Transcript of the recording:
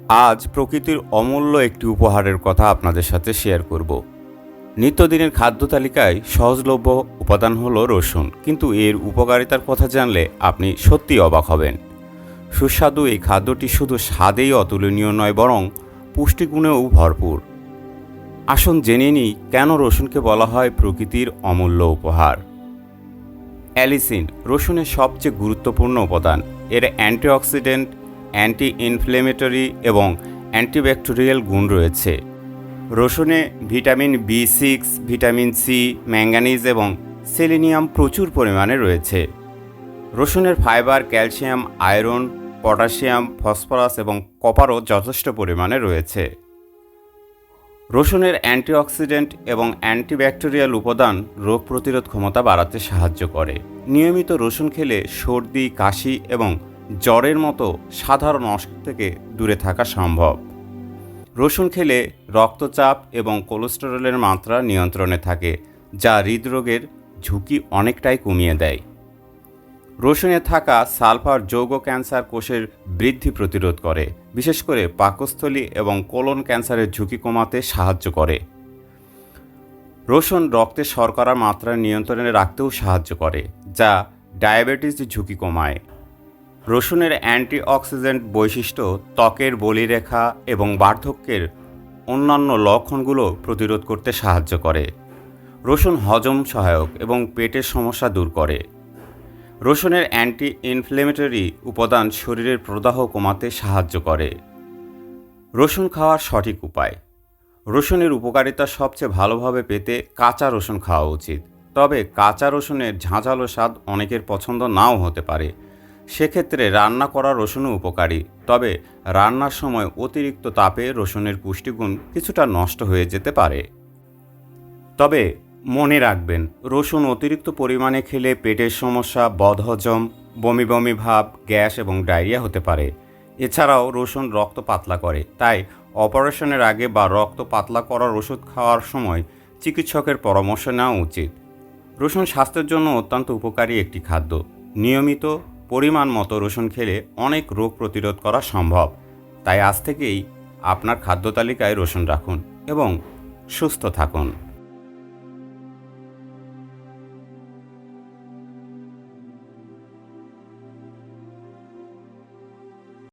আজ প্রকৃতির অমূল্য একটি উপহারের কথা আপনাদের সাথে শেয়ার করব। নিত্যদিনের খাদ্য তালিকায় সহজলভ্য উপাদান হলো রসুন, কিন্তু এর উপকারিতার কথা জানলে আপনি সত্যিই অবাক হবেন। সুস্বাদু এই খাদ্যটি শুধু স্বাদেই অতুলনীয় নয়, বরং পুষ্টিগুণেও ভরপুর। আসুন জেনে নিই কেন রসুনকে বলা হয় প্রকৃতির অমূল্য উপহার। অ্যালিসিন রসুনের সবচেয়ে গুরুত্বপূর্ণ উপাদান। এর অ্যান্টিঅক্সিডেন্ট, অ্যান্টি ইনফ্লেমেটরি এবং অ্যান্টিব্যাকটেরিয়াল গুণ রয়েছে। রসুনে vitamin B6, vitamin C, manganese এবং সেলেনিয়াম প্রচুর পরিমাণে রয়েছে। রসুনের fibre, calcium, iron, potassium, phosphorus এবং কপারও যথেষ্ট পরিমাণে রয়েছে। রসুনের অ্যান্টিঅক্সিডেন্ট এবং অ্যান্টিব্যাকটেরিয়াল উপাদান রোগ প্রতিরোধ ক্ষমতা বাড়াতে সাহায্য করে। নিয়মিত রসুন খেলে সর্দি, কাশি এবং জ্বরের মতো সাধারণ অসুখ থেকে দূরে থাকা সম্ভব। রসুন খেলে রক্তচাপ এবং কোলেস্টেরলের মাত্রা নিয়ন্ত্রণে থাকে, যা হৃদরোগের ঝুঁকি অনেকটাই কমিয়ে দেয়। রসুনে থাকা সালফার যৌগ ক্যান্সার কোষের বৃদ্ধি প্রতিরোধ করে, বিশেষ করে পাকস্থলী এবং কোলন ক্যান্সারের ঝুঁকি কমাতে সাহায্য করে। রসুন রক্তে শর্করার মাত্রা নিয়ন্ত্রণে রাখতেও সাহায্য করে, যা ডায়াবেটিস ঝুঁকি কমায়। রসুনের অ্যান্টিঅক্সিডেন্ট বৈশিষ্ট্য ত্বকের বলিরেখা এবং বার্ধক্যের অন্যান্য লক্ষণগুলো প্রতিরোধ করতে সাহায্য করে। রসুন হজম সহায়ক এবং পেটের সমস্যা দূর করে। রসুনের অ্যান্টি ইনফ্লেমেটরি উপাদান শরীরের প্রদাহ কমাতে সাহায্য করে। রসুন খাওয়ার সঠিক উপায়। রসুনের উপকারিতা সবচেয়ে ভালোভাবে পেতে কাঁচা রসুন খাওয়া উচিত। তবে কাঁচা রসুনের ঝাঁঝালো স্বাদ অনেকের পছন্দ নাও হতে পারে। সেক্ষেত্রে রান্না করা রসুনও উপকারী, তবে রান্নার সময় অতিরিক্ত তাপে রসুনের পুষ্টিগুণ কিছুটা নষ্ট হয়ে যেতে পারে। তবে মনে রাখবেন, রসুন অতিরিক্ত পরিমাণে খেলে পেটের সমস্যা, বদহজম, বমি বমি ভাব, গ্যাস এবং ডায়রিয়া হতে পারে। এছাড়াও রসুন রক্ত পাতলা করে, তাই অপারেশনের আগে বা রক্ত পাতলা করার ওষুধ খাওয়ার সময় চিকিৎসকের পরামর্শ নেওয়া উচিত। রসুন স্বাস্থ্যের জন্য অত্যন্ত উপকারী একটি খাদ্য। নিয়মিত পরিমাণ মতো রসুন খেলে অনেক রোগ প্রতিরোধ করা সম্ভব। তাই আজ থেকেই আপনার খাদ্য তালিকায় রসুন রাখুন এবং সুস্থ থাকুন।